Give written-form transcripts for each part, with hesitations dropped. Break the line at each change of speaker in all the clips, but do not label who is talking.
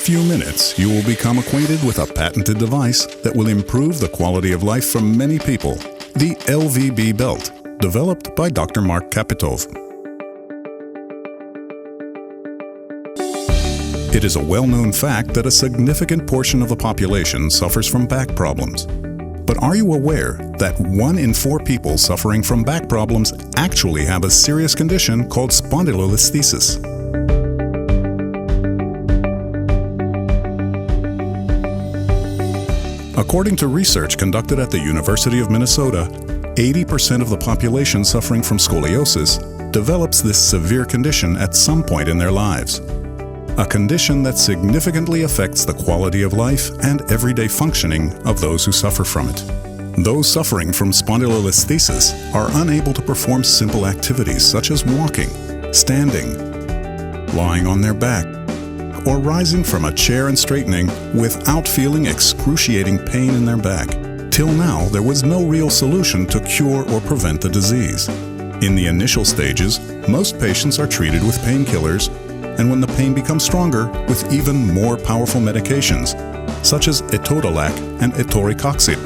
few minutes, you will become acquainted with a patented device that will improve the quality of life for many people. The Lvb Belt, developed by Dr. Mark Kpittov. It is a well-known fact that a significant portion of the population suffers from back problems. But are you aware that 1 in 4 people suffering from back problems actually have a serious condition called spondylolisthesis? According to research conducted at the University of Minnesota, 80% of the population suffering from scoliosis develops this severe condition at some point in their lives. A condition that significantly affects the quality of life and everyday functioning of those who suffer from it. Those suffering from spondylolisthesis are unable to perform simple activities such as walking, standing, lying on their back, or rising from a chair and straightening without feeling excruciating pain in their back. Till now, there was no real solution to cure or prevent the disease. In the initial stages, most patients are treated with painkillers, and when the pain becomes stronger, with even more powerful medications, such as etodolac and etoricoxib.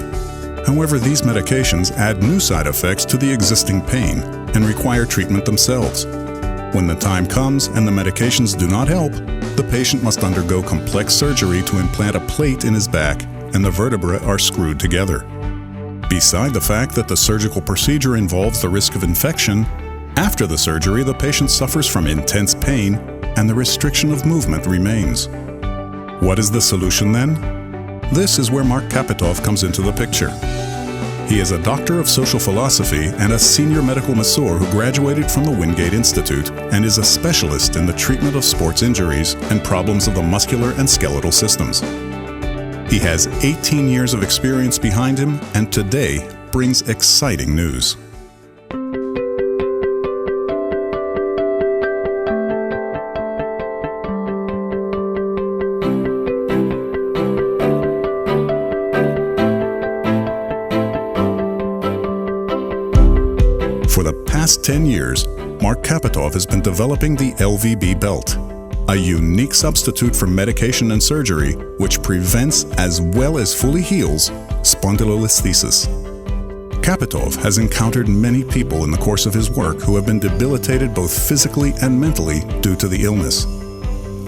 However, these medications add new side effects to the existing pain and require treatment themselves. When the time comes and the medications do not help, the patient must undergo complex surgery to implant a plate in his back, and the vertebrae are screwed together. Beside the fact that the surgical procedure involves the risk of infection, after the surgery the patient suffers from intense pain and the restriction of movement remains. What is the solution then? This is where Mark Kpittov comes into the picture. He is a doctor of social philosophy and a senior medical masseur who graduated from the Wingate Institute and is a specialist in the treatment of sports injuries and problems of the muscular and skeletal systems. He has 18 years of experience behind him and today brings exciting news. For the past 10 years, Mark Kpittov has been developing the Lvb Belt, a unique substitute for medication and surgery which prevents as well as fully heals spondylolisthesis. Kpittov has encountered many people in the course of his work who have been debilitated both physically and mentally due to the illness.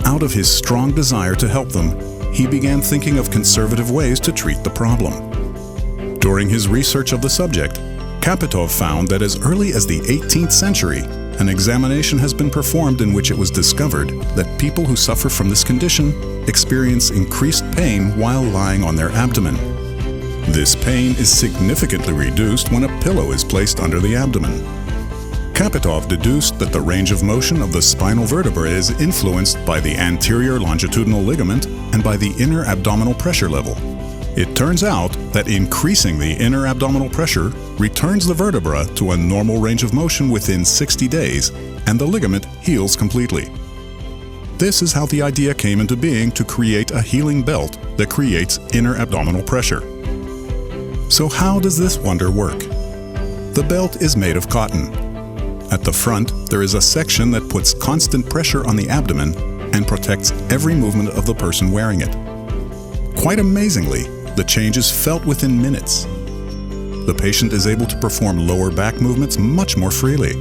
Out of his strong desire to help them, he began thinking of conservative ways to treat the problem. During his research of the subject, Kpittov found that as early as the 18th century, an examination has been performed in which it was discovered that people who suffer from this condition experience increased pain while lying on their abdomen. This pain is significantly reduced when a pillow is placed under the abdomen. Kpittov deduced that the range of motion of the spinal vertebra is influenced by the anterior longitudinal ligament and by the inner abdominal pressure level. It turns out that increasing the inner abdominal pressure returns the vertebra to a normal range of motion within 60 days, and the ligament heals completely. This is how the idea came into being to create a healing belt that creates inner abdominal pressure. So how does this wonder work? The belt is made of cotton. At the front, there is a section that puts constant pressure on the abdomen and protects every movement of the person wearing it. Quite amazingly, the change is felt within minutes. The patient is able to perform lower back movements much more freely.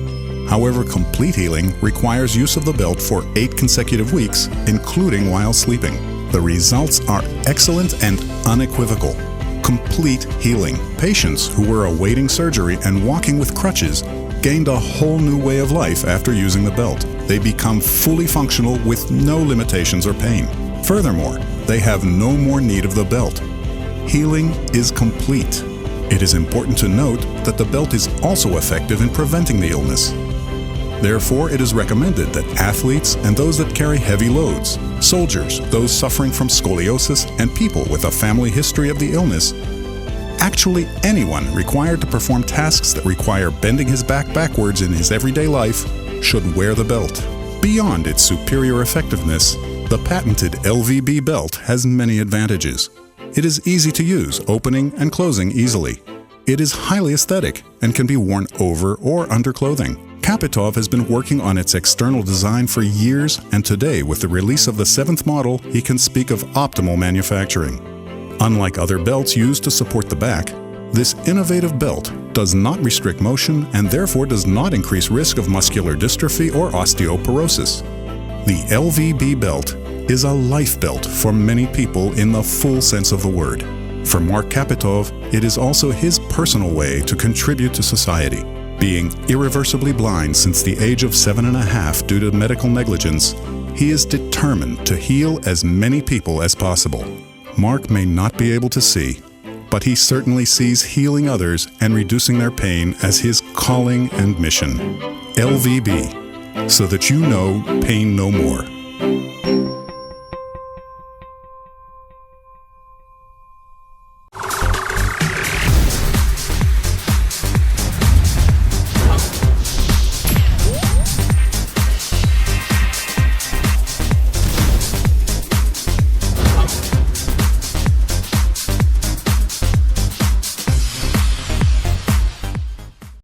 However, complete healing requires use of the belt for 8 consecutive weeks, including while sleeping. The results are excellent and unequivocal. Complete healing. Patients who were awaiting surgery and walking with crutches gained a whole new way of life after using the belt. They become fully functional with no limitations or pain. Furthermore, they have no more need of the belt. Healing is complete. It is important to note that the belt is also effective in preventing the illness. Therefore, it is recommended that athletes and those that carry heavy loads, soldiers, those suffering from scoliosis, and people with a family history of the illness, actually anyone required to perform tasks that require bending his back backwards in his everyday life, should wear the belt. Beyond its superior effectiveness, the patented Lvb Belt has many advantages. It is easy to use, opening and closing easily. It is highly aesthetic and can be worn over or under clothing. Kפיטוב has been working on its external design for years, and today, with the release of the 7th model, he can speak of optimal manufacturing. Unlike other belts used to support the back, this innovative belt does not restrict motion and therefore does not increase risk of muscular dystrophy or osteoporosis. The Lvb Belt is a life belt for many people in the full sense of the word. For Mark Kפיטוב, it is also his personal way to contribute to society. Being irreversibly blind since the age of 7.5 due to medical negligence, he is determined to heal as many people as possible. Mark may not be able to see, but he certainly sees healing others and reducing their pain as his calling and mission. L.V.B. So that you know pain no more.